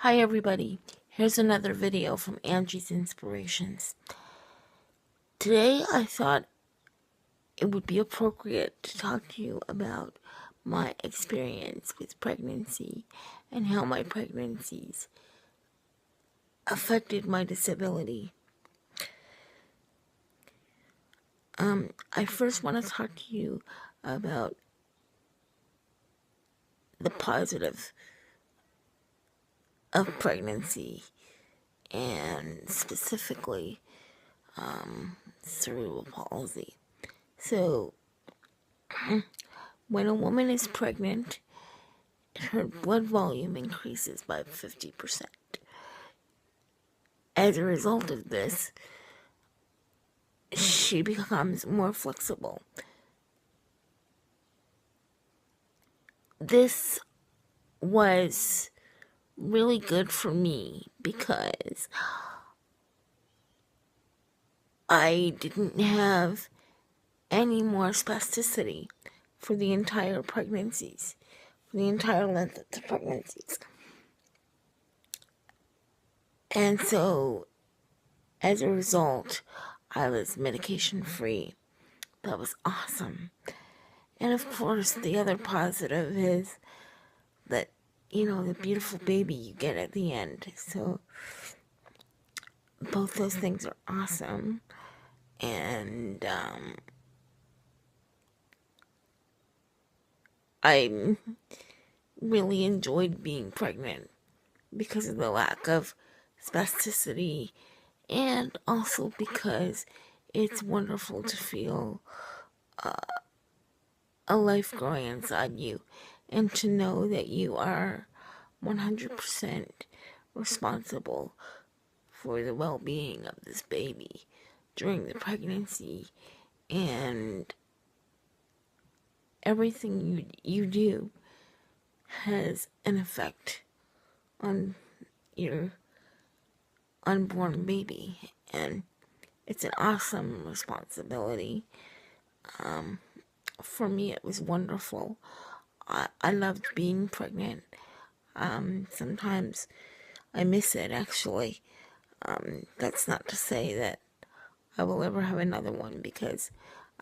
Hi everybody, here's another video from Angie's Inspirations. Today I thought it would be appropriate to talk to you about my experience with pregnancy and how my pregnancies affected my disability. I first want to talk to you about the positive of pregnancy and specifically cerebral palsy. So, when a woman is pregnant, her blood volume increases by 50%. As a result of this, she becomes more flexible. This was really good for me because I didn't have any more spasticity for the entire pregnancies, for the entire length of the pregnancies. And so, as a result, I was medication free. That was awesome. And of course, the other positive is that, the beautiful baby you get at the end. So, both those things are awesome. And I really enjoyed being pregnant because of the lack of spasticity, and also because it's wonderful to feel a life growing inside you and to know that you are 100% responsible for the well-being of this baby during the pregnancy, and everything you do has an effect on your unborn baby, and it's an awesome responsibility. For me, it was wonderful. I loved being pregnant. Sometimes I miss it, actually. That's not to say that I will ever have another one, because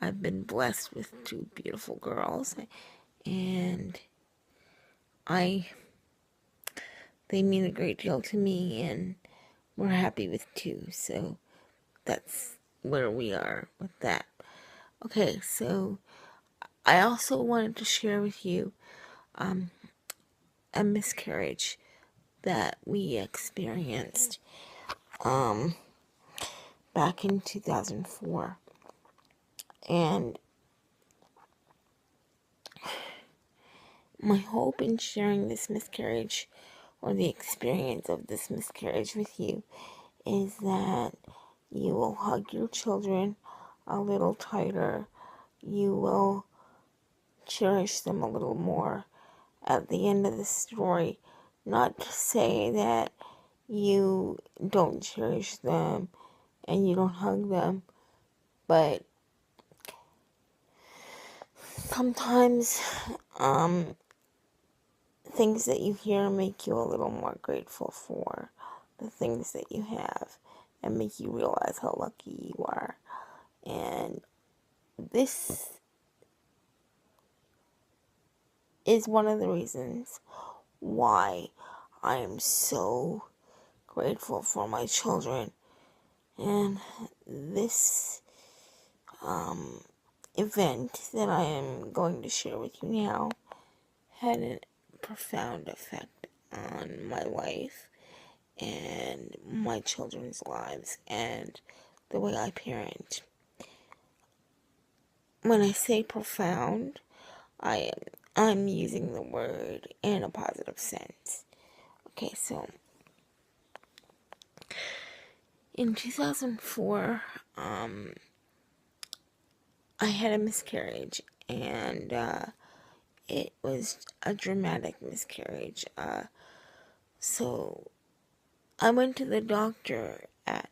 I've been blessed with two beautiful girls, and they mean a great deal to me, and we're happy with two, so that's where we are with that. Okay, so I also wanted to share with you a miscarriage that we experienced back in 2004. And my hope in sharing this miscarriage, or the experience of this miscarriage with you, is that you will hug your children a little tighter. You will cherish them a little more at the end of the story. Not to say that you don't cherish them and you don't hug them, but sometimes things that you hear make you a little more grateful for the things that you have, and make you realize how lucky you are. And this is one of the reasons why I am so grateful for my children. And this event that I am going to share with you now had a profound effect on my life and my children's lives and the way I parent. When I say profound, I'm using the word in a positive sense. Okay, so in 2004, I had a miscarriage, and it was a dramatic miscarriage. So I went to the doctor at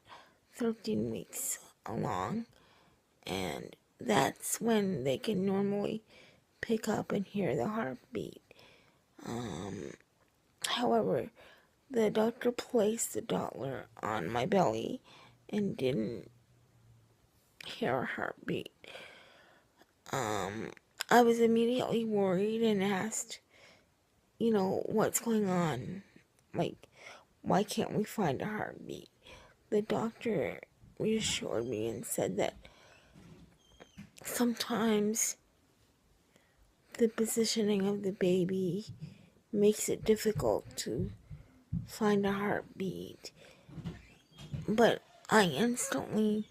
13 weeks along, and that's when they can normally pick up and hear the heartbeat. However, The doctor placed the Doppler on my belly and didn't hear a heartbeat. I was immediately worried and asked, what's going on? Like, why can't we find a heartbeat? The doctor reassured me and said that sometimes the positioning of the baby makes it difficult to find a heartbeat. But I instantly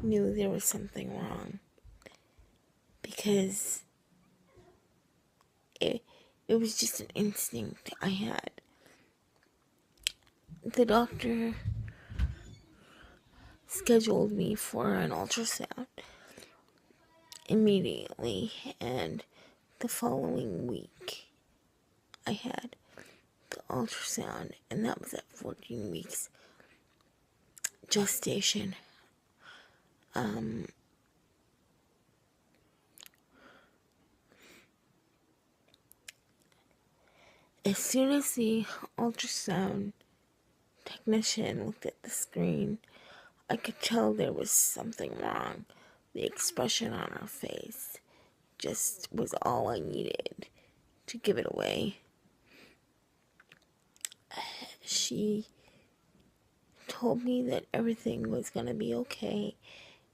knew there was something wrong because it was just an instinct I had. The doctor scheduled me for an ultrasound immediately, and the following week I had the ultrasound, and that was at 14 weeks gestation. As soon as the ultrasound technician looked at the screen, I could tell there was something wrong. The expression on her face just was all I needed to give it away. She told me that everything was going to be okay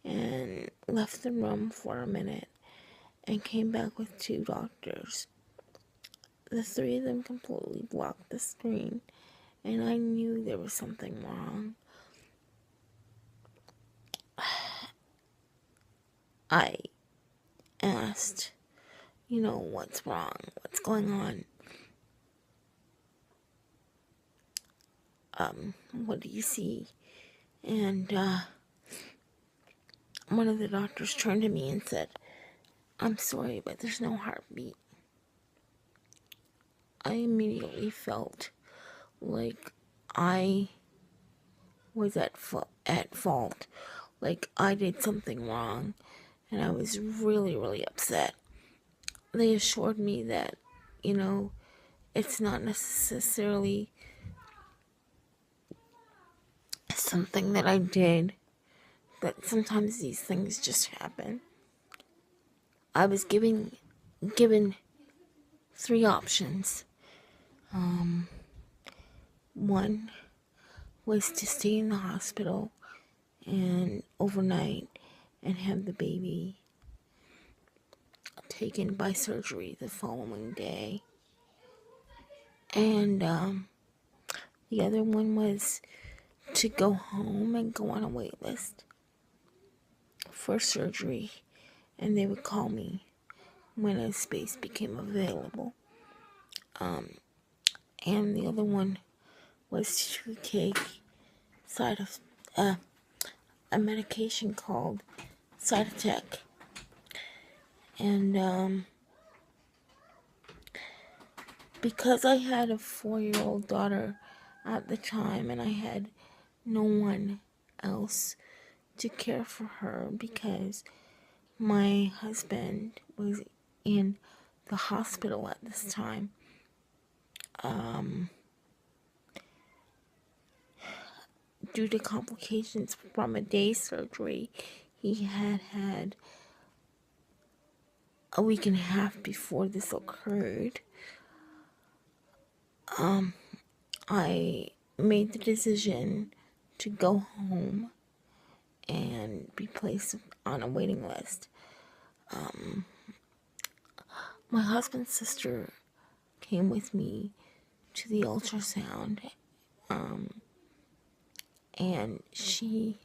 and left the room for a minute and came back with 2 doctors. The 3 of them completely blocked the screen, and I knew there was something wrong. I asked, what's wrong? What's going on? What do you see? And one of the doctors turned to me and said, I'm sorry, but there's no heartbeat. I immediately felt like I was at fault, like I did something wrong, and I was really, really upset. They assured me that, it's not necessarily something that I did, but sometimes these things just happen. I was given 3 options. One was to stay in the hospital and overnight and have the baby taken by surgery the following day. And the other one was to go home and go on a wait list for surgery, and they would call me when a space became available. And the other one was to take a medication called Cytotec. And because I had a 4-year-old daughter at the time, and I had no one else to care for her because my husband was in the hospital at this time, due to complications from a day surgery he had a week and a half before this occurred. I made the decision to go home and be placed on a waiting list. My husband's sister came with me to the ultrasound, and she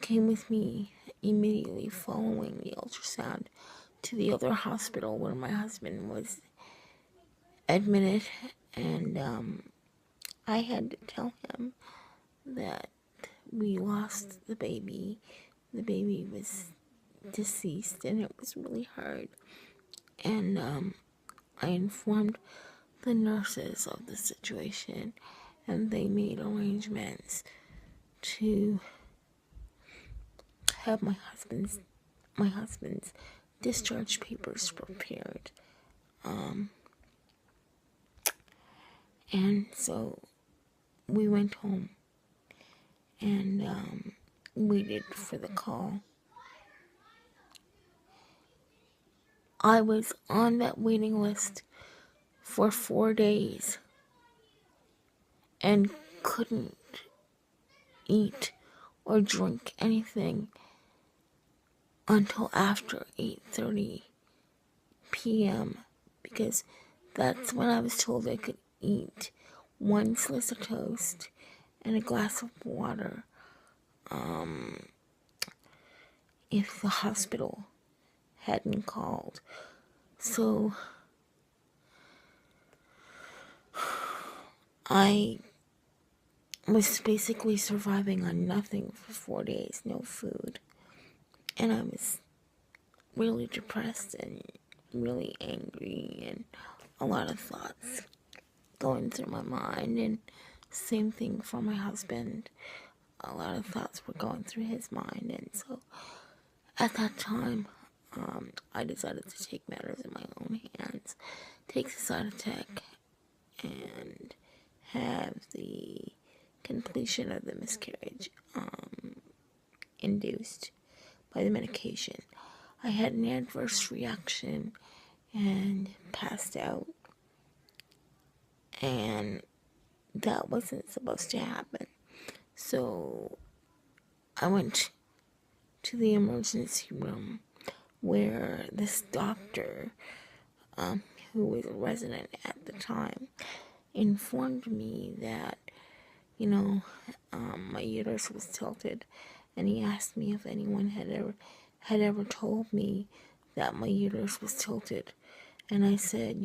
came with me immediately following the ultrasound to the other hospital where my husband was admitted, and I had to tell him that we lost the baby. The baby was deceased, and it was really hard. And I informed the nurses of the situation, and they made arrangements to have my husband's discharge papers prepared. And so we went home and waited for the call. I was on that waiting list for 4 days and couldn't eat or drink anything until after 8:30 p.m. because that's when I was told I could eat 1 slice of toast and a glass of water if the hospital hadn't called. So I was basically surviving on nothing for 4 days, no food. And I was really depressed and really angry and a lot of thoughts going through my mind. And same thing for my husband. A lot of thoughts were going through his mind. And so at that time, I decided to take matters in my own hands, take the Cytotec, and have the completion of the miscarriage induced by the medication. I had an adverse reaction and passed out, and that wasn't supposed to happen. So I went to the emergency room where this doctor, who was a resident at the time, informed me that, my uterus was tilted, and he asked me if anyone had ever told me that my uterus was tilted. And I said,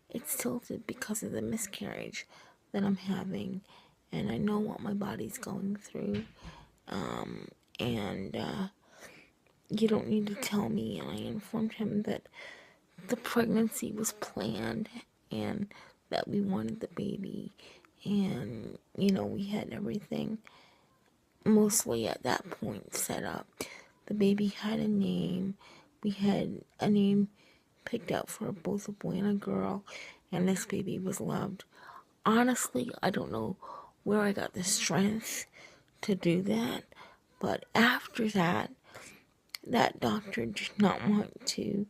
it's tilted because of the miscarriage that I'm having, and I know what my body's going through, and you don't need to tell me. And I informed him that the pregnancy was planned and that we wanted the baby, and we had everything mostly at that point set up. The baby had a name. We had a name picked out for both a boy and a girl, and this baby was loved. Honestly, I don't know where I got the strength to do that, but after that doctor did not want to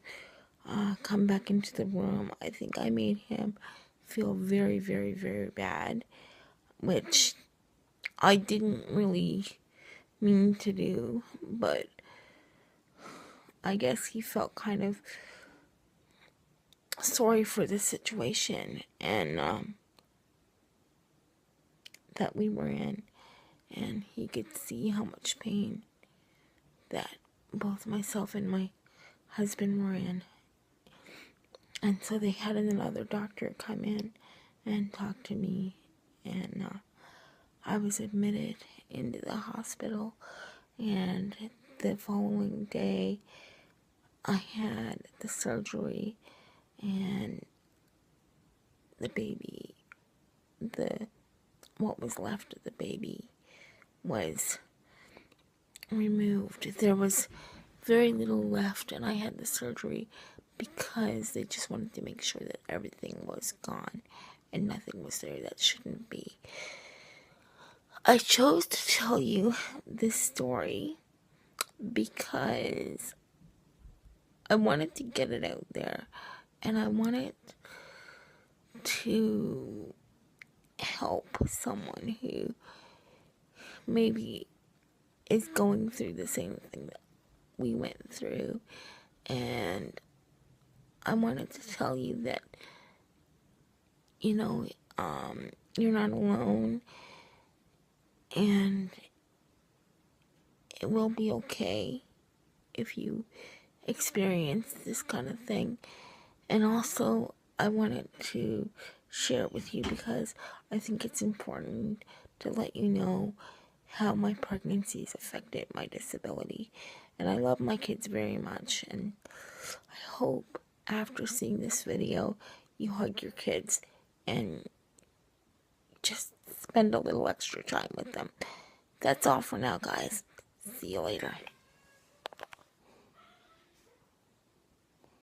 come back into the room. I think I made him feel very, very, very bad, which I didn't really mean to do, but I guess he felt kind of sorry for the situation and that we were in, and he could see how much pain that both myself and my husband were in. And so they had another doctor come in and talk to me, and I was admitted into the hospital, and the following day I had the surgery, and the baby, what was left of the baby was removed. There was very little left, and I had the surgery because they just wanted to make sure that everything was gone and nothing was there that shouldn't be. I chose to tell you this story because I wanted to get it out there, and I wanted to help someone who maybe is going through the same thing that we went through. And I wanted to tell you that, you're not alone, and it will be okay if you experience this kind of thing. And also, I wanted to share it with you because I think it's important to let you know how my pregnancies affected my disability. And I love my kids very much, and I hope after seeing this video you hug your kids and just spend a little extra time with them. That's all for now, guys. See you later.